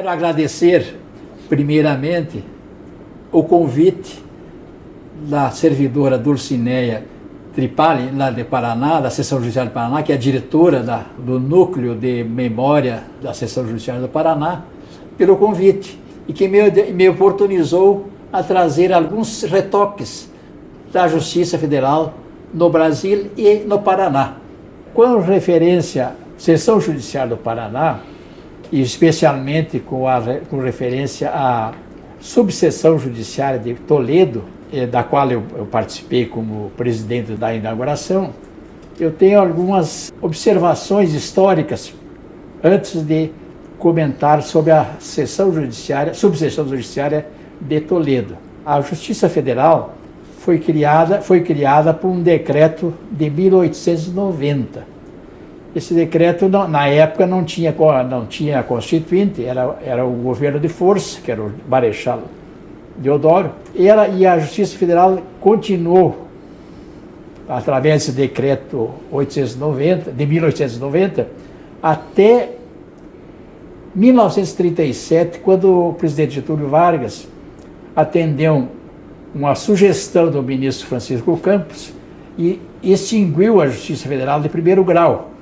Quero agradecer, primeiramente, o convite da servidora Dulcineia Tripali, lá de Paraná, da Seção Judiciária do Paraná, que é a diretora do Núcleo de Memória da Seção Judiciária do Paraná, pelo convite e que me oportunizou a trazer alguns retoques da Justiça Federal no Brasil e no Paraná. Com referência à Seção Judiciária do Paraná, e especialmente com referência à Subseção Judiciária de Toledo, da qual eu participei como presidente da inauguração, eu tenho algumas observações históricas antes de comentar sobre a Subseção Judiciária de Toledo. A Justiça Federal foi criada por um decreto de 1890. Esse decreto, na época, não tinha constituinte, era o governo de força, que era o Marechal Deodoro, e a Justiça Federal continuou, através desse decreto de 1890, até 1937, quando o presidente Getúlio Vargas atendeu uma sugestão do ministro Francisco Campos e extinguiu a Justiça Federal de primeiro grau,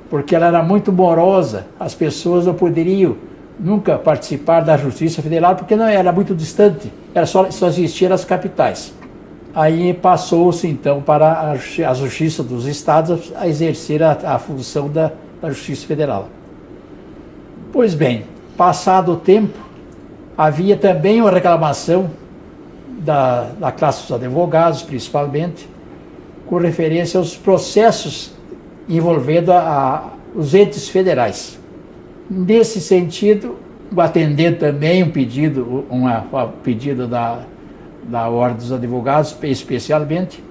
porque ela era muito morosa, as pessoas não poderiam nunca participar da Justiça Federal, porque não era muito distante, só existia nas capitais. Aí passou-se então para a Justiça dos Estados a exercer a função da Justiça Federal. Pois bem, passado o tempo, havia também uma reclamação da classe dos advogados, principalmente, com referência aos processos envolvendo os entes federais. Nesse sentido, atendendo também um pedido da Ordem dos Advogados, especialmente,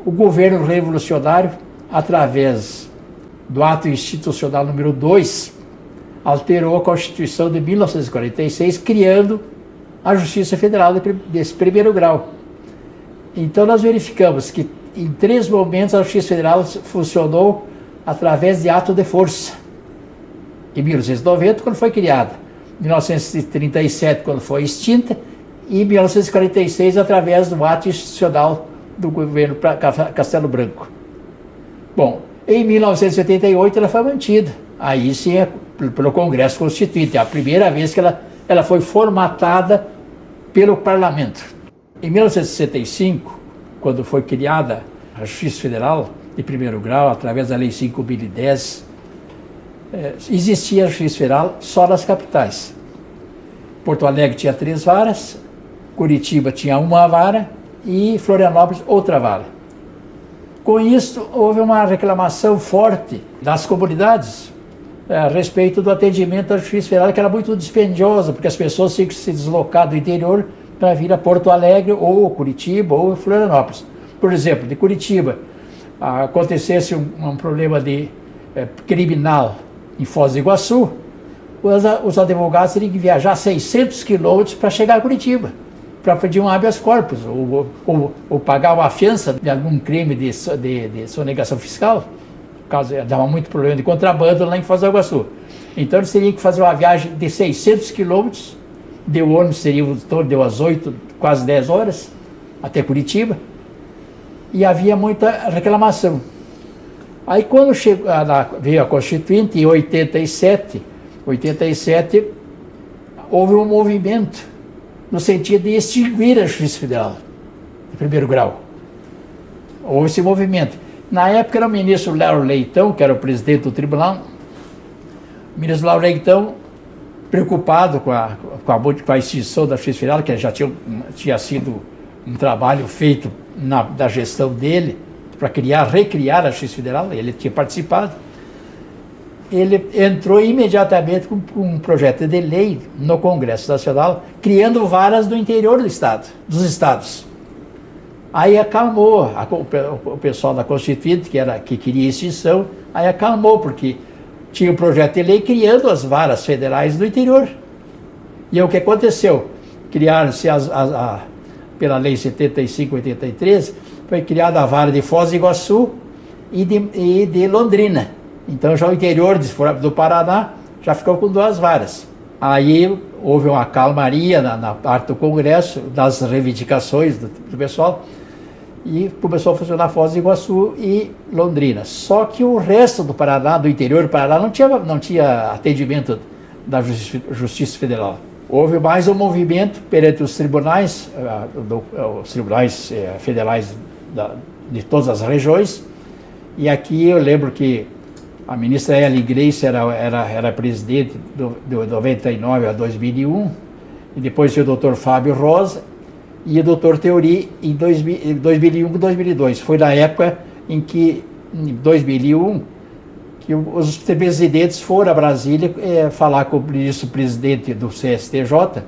o governo revolucionário, através do ato institucional número 2, alterou a Constituição de 1946, criando a Justiça Federal desse primeiro grau. Então nós verificamos que em 3 momentos a Justiça Federal funcionou através de ato de força. Em 1990, quando foi criada, em 1937, quando foi extinta, e em 1946, através do ato institucional do governo Castelo Branco. Bom, em 1988 ela foi mantida, aí sim pelo Congresso Constituinte, é a primeira vez que ela foi formatada pelo Parlamento. Em 1965, quando foi criada a Justiça Federal de primeiro grau, através da Lei 5.010, existia a Justiça Federal só nas capitais. Porto Alegre tinha 3 varas, Curitiba tinha 1 vara e Florianópolis outra vara. Com isso, houve uma reclamação forte das comunidades a respeito do atendimento da Justiça Federal, que era muito dispendiosa, porque as pessoas tinham que se deslocar do interior para vir a Porto Alegre, ou Curitiba, ou Florianópolis. Por exemplo, de Curitiba, acontecesse um problema criminal em Foz do Iguaçu, os advogados teriam que viajar 600 quilômetros para chegar a Curitiba, para pedir um habeas corpus, ou pagar uma fiança de algum crime de sonegação fiscal, caso dava muito problema de contrabando lá em Foz do Iguaçu. Então eles teriam que fazer uma viagem de 600 quilômetros, de ônibus seria o torno de umas 8, quase 10 horas, até Curitiba, e havia muita reclamação. Aí quando veio a Constituinte, em 87, houve um movimento no sentido de extinguir a Justiça Federal de primeiro grau. Houve esse movimento. Na época era o ministro Lauro Leitão, que era o presidente do tribunal. O ministro Lauro Leitão, preocupado com a extinção da Justiça Federal, que já tinha sido um trabalho feito da gestão dele, para recriar a Justiça Federal, ele tinha participado. Ele entrou imediatamente com um projeto de lei no Congresso Nacional, criando varas do interior dos estados. Aí acalmou o pessoal da Constituinte, que queria extinção, aí acalmou, porque tinha um projeto de lei criando as varas federais do interior. E o que aconteceu? Criaram-se, pela Lei 75/83, foi criada a vara de Foz do Iguaçu e de Londrina. Então já o interior do Paraná já ficou com 2 varas. Aí houve uma calmaria na parte do Congresso, das reivindicações do pessoal, e começou a funcionar Foz do Iguaçu e Londrina. Só que o resto do Paraná, do interior do Paraná, não tinha atendimento da Justiça Federal. Houve mais um movimento perante os tribunais, os tribunais federais de todas as regiões, e aqui eu lembro que a ministra Ellen Grace era presidente de 99 a 2001, e depois veio o doutor Fábio Rosa e o doutor Theory em 2001 e 2002. Foi na época em 2001, que os presidentes foram a Brasília falar com o ministro-presidente do CSTJ,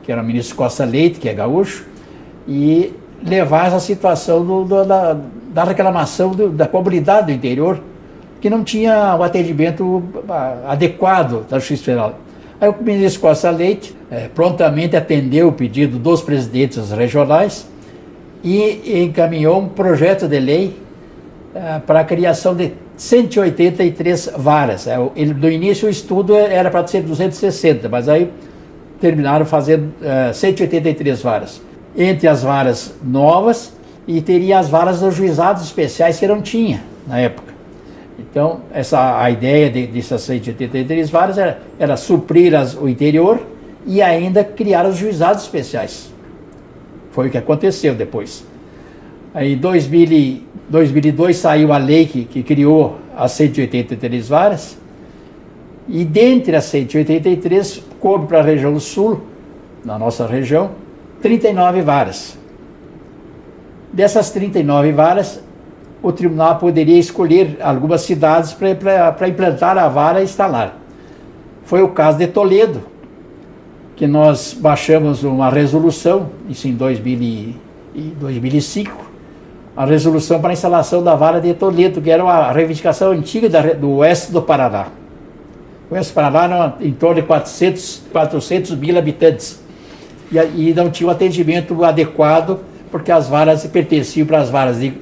que era o ministro Costa Leite, que é gaúcho, e levar essa situação da reclamação da comunidade do interior, que não tinha o atendimento adequado da Justiça Federal. Aí o ministro Costa Leite prontamente atendeu o pedido dos presidentes regionais e encaminhou um projeto de lei para a criação de 183 varas. No início o estudo era para ser 260, mas aí terminaram fazendo 183 varas. Entre as varas novas e teria as varas dos juizados especiais que não tinha na época. Então, a ideia dessas 183 varas era suprir o interior e ainda criar os juizados especiais. Foi o que aconteceu depois. Aí, em 2002 saiu a lei que criou as 183 varas, e dentre as 183, coube para a região sul, na nossa região, 39 varas. Dessas 39 varas, o tribunal poderia escolher algumas cidades para implantar a vara e instalar. Foi o caso de Toledo, que nós baixamos uma resolução, isso em 2005, a resolução para a instalação da vara de Toledo, que era uma reivindicação antiga do oeste do Paraná. O oeste do Paraná era em torno de 400 mil habitantes, e não tinha um atendimento adequado, porque as varas pertenciam para as varas de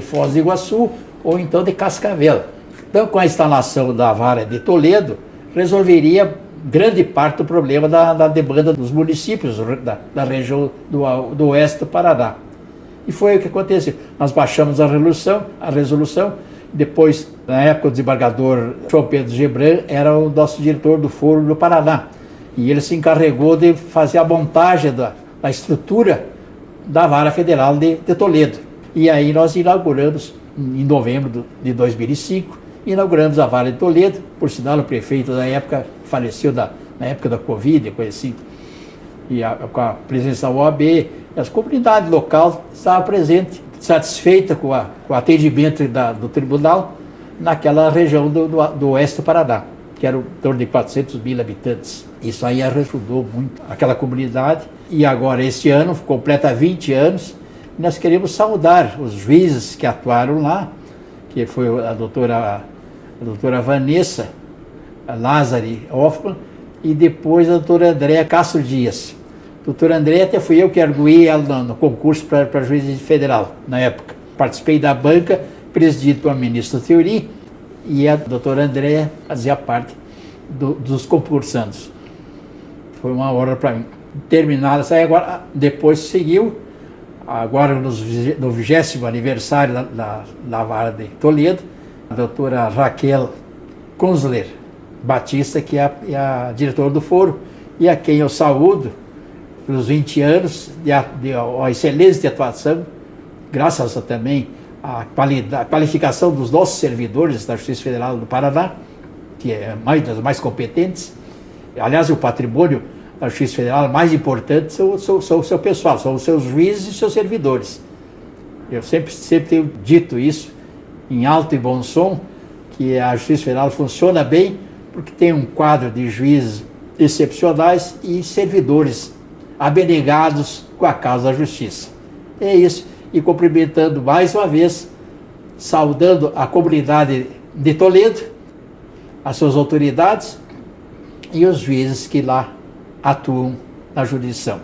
Foz do Iguaçu ou então de Cascavel. Então, com a instalação da vara de Toledo, resolveria grande parte do problema da demanda dos municípios da região do oeste do Paraná. E foi o que aconteceu. Nós baixamos a resolução, depois, na época, o desembargador João Pedro Gebran era o nosso diretor do Foro do Paraná, e ele se encarregou de fazer a montagem da estrutura da Vara Federal de Toledo. E aí nós inauguramos, em novembro de 2005, inauguramos a Vara de Toledo. Por sinal, o prefeito da época faleceu na época da Covid, coisa assim. E com a presença da OAB, as comunidades locais estavam presentes, satisfeitas com o atendimento do tribunal naquela região do oeste do Paraná, que era em torno de 400 mil habitantes. Isso aí ajudou muito aquela comunidade. E agora, este ano, completa 20 anos, nós queremos saudar os juízes que atuaram lá, que foi a doutora Vanessa Lázari Hoffmann e depois a doutora Andréa Castro Dias. Doutora Andréa até fui eu que arguí ela no concurso para juiz federal, na época. Participei da banca, presidido pelo ministro Theory, e a doutora Andréa fazia parte dos concursantes. Foi uma honra para mim. Terminada essa aí, agora, depois seguiu, agora no 20º aniversário da Vara de Toledo, a doutora Raquel Kunzler Batista, que é a diretora do foro, e a quem eu saúdo pelos 20 anos de excelência de atuação, graças também à qualificação dos nossos servidores da Justiça Federal do Paraná, que é das mais competentes. Aliás, o patrimônio da Justiça Federal mais importante são o seu pessoal, são os seus juízes e seus servidores. Eu sempre tenho dito isso em alto e bom som, que a Justiça Federal funciona bem porque tem um quadro de juízes excepcionais e servidores abnegados com a causa da justiça. É isso. E cumprimentando mais uma vez, saudando a comunidade de Toledo, as suas autoridades e os juízes que lá atuam na jurisdição.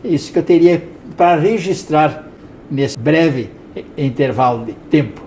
É isso que eu teria para registrar nesse breve intervalo de tempo.